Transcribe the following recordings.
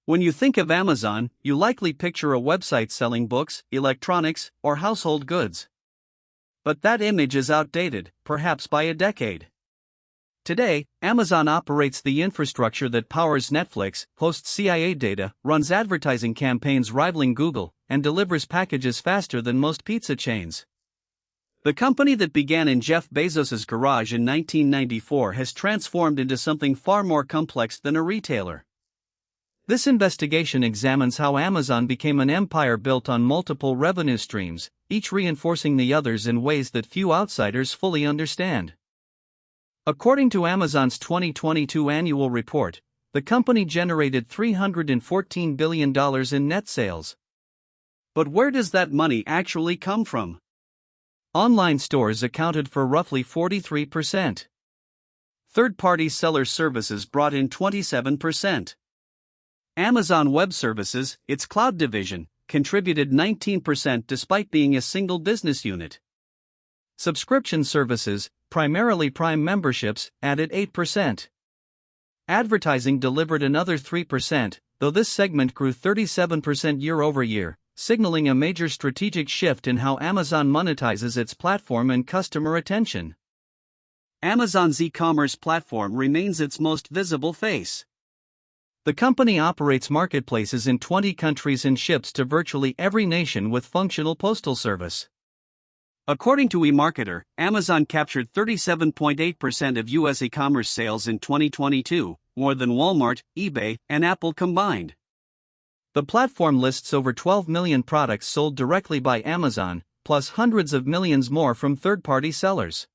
When you think of Amazon, you likely picture a website selling books, electronics, or household goods. But that image is outdated, perhaps by a decade. Today, Amazon operates the infrastructure that powers Netflix, hosts CIA data, runs advertising campaigns rivaling Google, and delivers packages faster than most pizza chains. The company that began in Jeff Bezos's garage in 1994 has transformed into something far more complex than a retailer. This investigation examines how Amazon became an empire built on multiple revenue streams, each reinforcing the others in ways that few outsiders fully understand. According to Amazon's 2022 annual report, the company generated $314 billion in net sales. But where does that money actually come from? Online stores accounted for roughly 43%. Third-party seller services brought in 27%. Amazon Web Services, its cloud division, contributed 19% despite being a single business unit. Subscription services, primarily Prime memberships, added 8%. Advertising delivered another 3%, though this segment grew 37% year-over-year, signaling a major strategic shift in how Amazon monetizes its platform and customer attention. Amazon's e-commerce platform remains its most visible face. The company operates marketplaces in 20 countries and ships to virtually every nation with functional postal service. According to eMarketer, Amazon captured 37.8% of U.S. e-commerce sales in 2022, more than Walmart, eBay, and Apple combined. The platform lists over 12 million products sold directly by Amazon, plus hundreds of millions more from third-party sellers.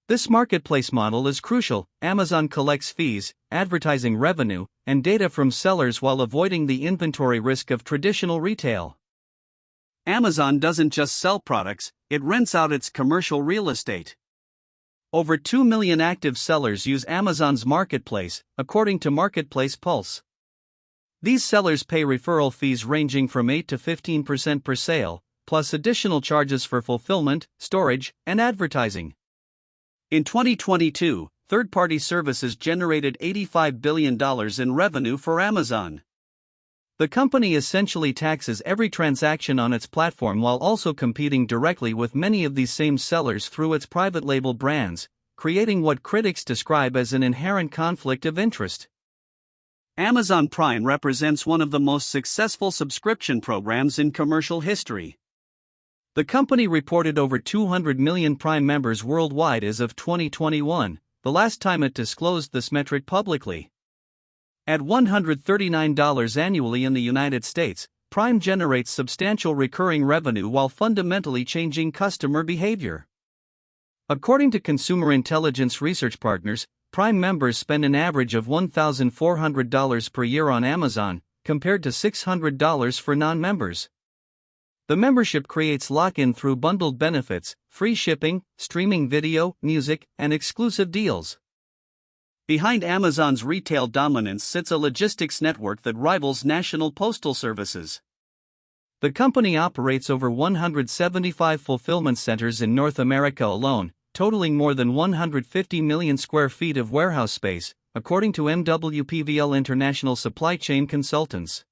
This marketplace model is crucial. Amazon collects fees, advertising revenue, and data from sellers while avoiding the inventory risk of traditional retail. Amazon doesn't just sell products, it rents out its commercial real estate. Over 2 million active sellers use Amazon's marketplace, according to Marketplace Pulse. These sellers pay referral fees ranging from 8 to 15% per sale, plus additional charges for fulfillment, storage, and advertising. In 2022, third-party services generated $85 billion in revenue for Amazon. The company essentially taxes every transaction on its platform while also competing directly with many of these same sellers through its private label brands, creating what critics describe as an inherent conflict of interest. Amazon Prime represents one of the most successful subscription programs in commercial history. The company reported over 200 million Prime members worldwide as of 2021, the last time it disclosed this metric publicly. At $139 annually in the United States, Prime generates substantial recurring revenue while fundamentally changing customer behavior. According to consumer intelligence research partners, Prime members spend an average of $1,400 per year on Amazon, compared to $600 for non-members. The membership creates lock-in through bundled benefits, free shipping, streaming video, music, and exclusive deals. Behind Amazon's retail dominance sits a logistics network that rivals national postal services. The company operates over 175 fulfillment centers in North America alone, totaling more than 150 million square feet of warehouse space, according to MWPVL International Supply Chain Consultants.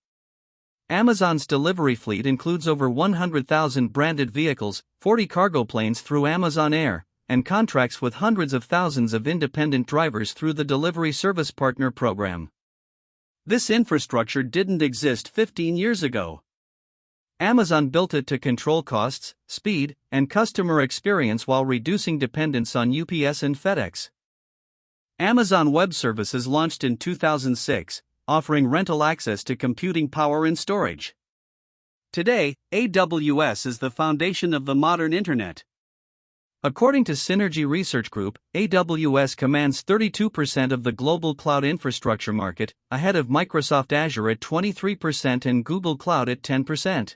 Amazon's delivery fleet includes over 100,000 branded vehicles, 40 cargo planes through Amazon Air, and contracts with hundreds of thousands of independent drivers through the Delivery Service Partner program. This infrastructure didn't exist 15 years ago. Amazon built it to control costs, speed, and customer experience while reducing dependence on UPS and FedEx. Amazon Web Services launched in 2006, offering rental access to computing power and storage. Today, AWS is the foundation of the modern Internet. According to Synergy Research Group, AWS commands 32% of the global cloud infrastructure market, ahead of Microsoft Azure at 23% and Google Cloud at 10%.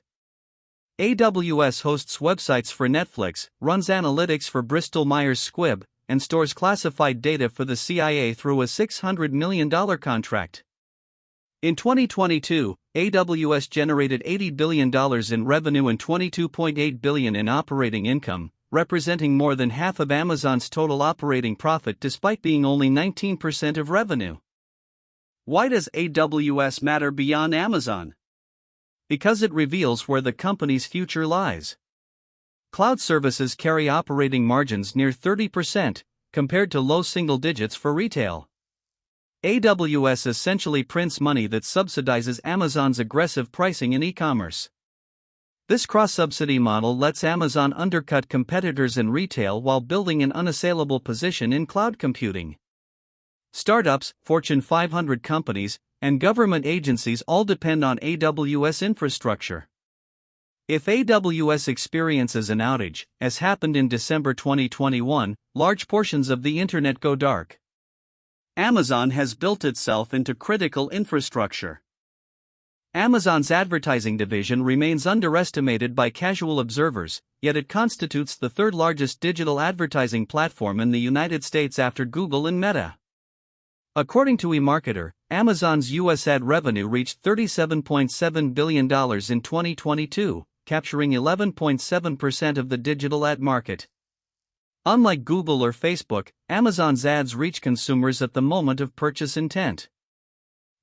AWS hosts websites for Netflix, runs analytics for Bristol-Myers Squibb, and stores classified data for the CIA through a $600 million contract. In 2022, AWS generated $80 billion in revenue and $22.8 billion in operating income, representing more than half of Amazon's total operating profit despite being only 19% of revenue. Why does AWS matter beyond Amazon? Because it reveals where the company's future lies. Cloud services carry operating margins near 30%, compared to low single digits for retail. AWS essentially prints money that subsidizes Amazon's aggressive pricing in e-commerce. This cross-subsidy model lets Amazon undercut competitors in retail while building an unassailable position in cloud computing. Startups, Fortune 500 companies, and government agencies all depend on AWS infrastructure. If AWS experiences an outage, as happened in December 2021, large portions of the internet go dark. Amazon has built itself into critical infrastructure. Amazon's advertising division remains underestimated by casual observers, yet it constitutes the third largest digital advertising platform in the United States after Google and Meta. According to eMarketer, Amazon's U.S. ad revenue reached $37.7 billion in 2022, capturing 11.7% of the digital ad market. Unlike Google or Facebook, Amazon's ads reach consumers at the moment of purchase intent.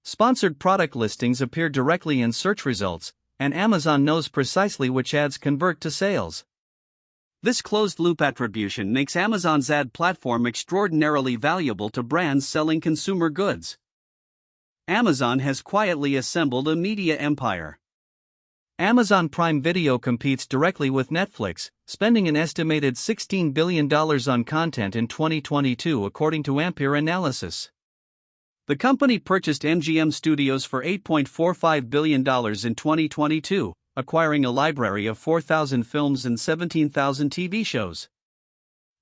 Sponsored product listings appear directly in search results, and Amazon knows precisely which ads convert to sales. This closed-loop attribution makes Amazon's ad platform extraordinarily valuable to brands selling consumer goods. Amazon has quietly assembled a media empire. Amazon Prime Video competes directly with Netflix, spending an estimated $16 billion on content in 2022 according to Ampere Analysis. The company purchased MGM Studios for $8.45 billion in 2022, acquiring a library of 4,000 films and 17,000 TV shows.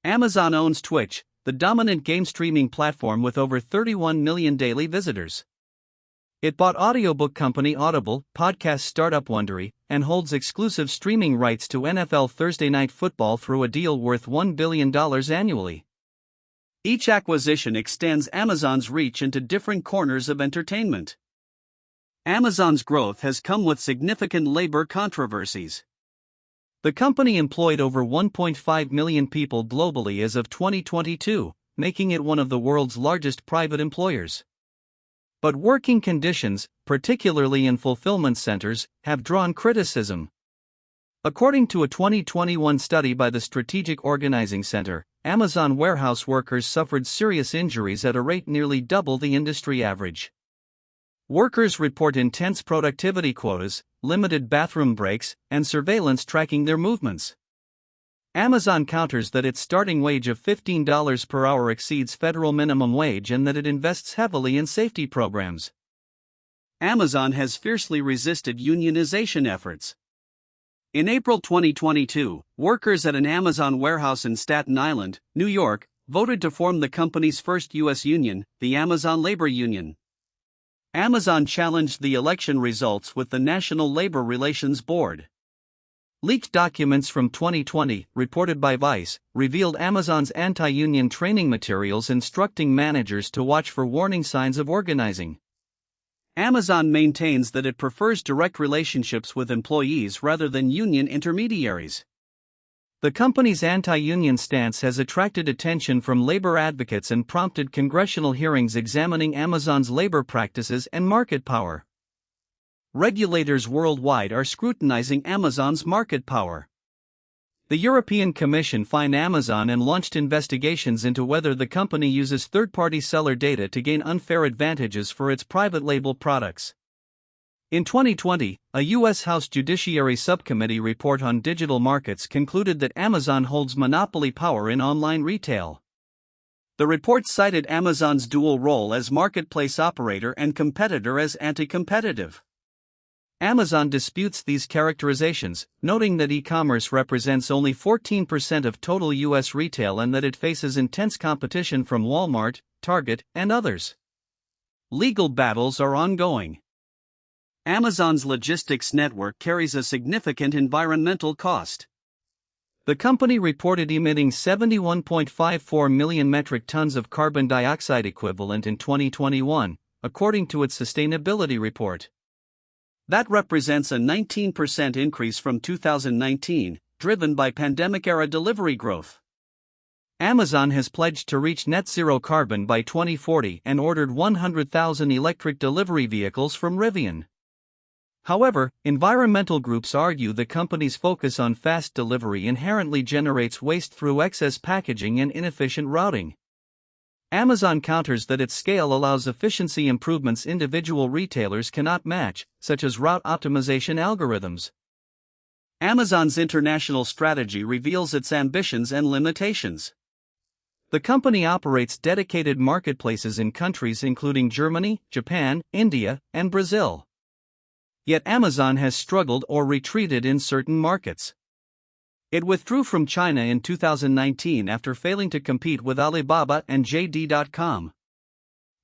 Amazon owns Twitch, the dominant game streaming platform with over 31 million daily visitors. It bought audiobook company Audible, podcast startup Wondery, and holds exclusive streaming rights to NFL Thursday Night Football through a deal worth $1 billion annually. Each acquisition extends Amazon's reach into different corners of entertainment. Amazon's growth has come with significant labor controversies. The company employed over 1.5 million people globally as of 2022, making it one of the world's largest private employers. But working conditions, particularly in fulfillment centers, have drawn criticism. According to a 2021 study by the Strategic Organizing Center, Amazon warehouse workers suffered serious injuries at a rate nearly double the industry average. Workers report intense productivity quotas, limited bathroom breaks, and surveillance tracking their movements. Amazon counters that its starting wage of $15 per hour exceeds federal minimum wage and that it invests heavily in safety programs. Amazon has fiercely resisted unionization efforts. In April 2022, workers at an Amazon warehouse in Staten Island, New York, voted to form the company's first U.S. union, the Amazon Labor Union. Amazon challenged the election results with the National Labor Relations Board. Leaked documents from 2020, reported by Vice, revealed Amazon's anti-union training materials instructing managers to watch for warning signs of organizing. Amazon maintains that it prefers direct relationships with employees rather than union intermediaries. The company's anti-union stance has attracted attention from labor advocates and prompted congressional hearings examining Amazon's labor practices and market power. Regulators worldwide are scrutinizing Amazon's market power. The European Commission fined Amazon and launched investigations into whether the company uses third-party seller data to gain unfair advantages for its private label products. In 2020, a U.S. House Judiciary Subcommittee report on digital markets concluded that Amazon holds monopoly power in online retail. The report cited Amazon's dual role as marketplace operator and competitor as anti-competitive. Amazon disputes these characterizations, noting that e-commerce represents only 14% of total U.S. retail and that it faces intense competition from Walmart, Target, and others. Legal battles are ongoing. Amazon's logistics network carries a significant environmental cost. The company reported emitting 71.54 million metric tons of carbon dioxide equivalent in 2021, according to its sustainability report. That represents a 19% increase from 2019, driven by pandemic-era delivery growth. Amazon has pledged to reach net zero carbon by 2040 and ordered 100,000 electric delivery vehicles from Rivian. However, environmental groups argue the company's focus on fast delivery inherently generates waste through excess packaging and inefficient routing. Amazon counters that its scale allows efficiency improvements individual retailers cannot match, such as route optimization algorithms. Amazon's international strategy reveals its ambitions and limitations. The company operates dedicated marketplaces in countries including Germany, Japan, India, and Brazil. Yet Amazon has struggled or retreated in certain markets. It withdrew from China in 2019 after failing to compete with Alibaba and JD.com.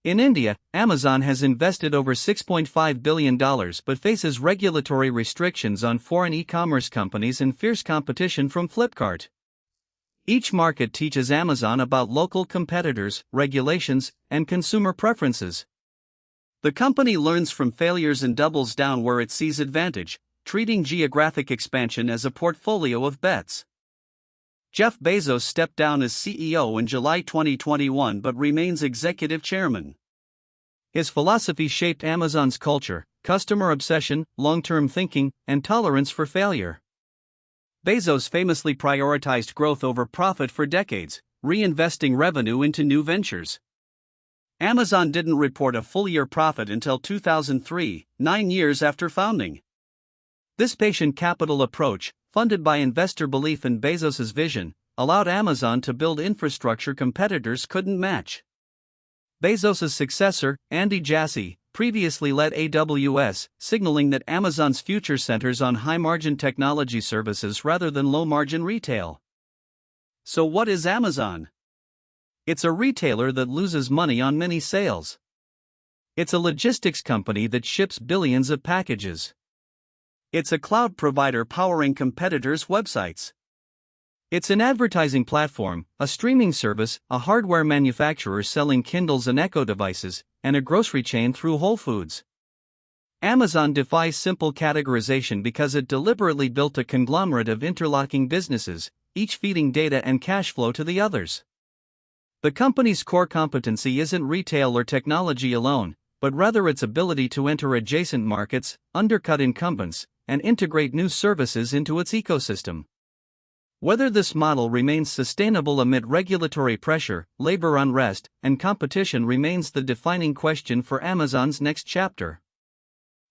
In India, Amazon has invested over $6.5 billion but faces regulatory restrictions on foreign e-commerce companies and fierce competition from Flipkart. Each market teaches Amazon about local competitors, regulations, and consumer preferences. The company learns from failures and doubles down where it sees advantage, treating geographic expansion as a portfolio of bets. Jeff Bezos stepped down as CEO in July 2021 but remains executive chairman. His philosophy shaped Amazon's culture, customer obsession, long-term thinking, and tolerance for failure. Bezos famously prioritized growth over profit for decades, reinvesting revenue into new ventures. Amazon didn't report a full-year profit until 2003, 9 years after founding. This patient capital approach, funded by investor belief in Bezos's vision, allowed Amazon to build infrastructure competitors couldn't match. Bezos's successor, Andy Jassy, previously led AWS, signaling that Amazon's future centers on high-margin technology services rather than low-margin retail. So what is Amazon? It's a retailer that loses money on many sales. It's a logistics company that ships billions of packages. It's a cloud provider powering competitors' websites. It's an advertising platform, a streaming service, a hardware manufacturer selling Kindles and Echo devices, and a grocery chain through Whole Foods. Amazon defies simple categorization because it deliberately built a conglomerate of interlocking businesses, each feeding data and cash flow to the others. The company's core competency isn't retail or technology alone, but rather its ability to enter adjacent markets, undercut incumbents, and integrate new services into its ecosystem. Whether this model remains sustainable amid regulatory pressure, labor unrest, and competition remains the defining question for Amazon's next chapter.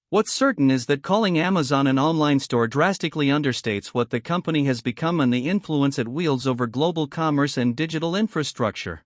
What's certain is that calling Amazon an online store drastically understates what the company has become and the influence it wields over global commerce and digital infrastructure.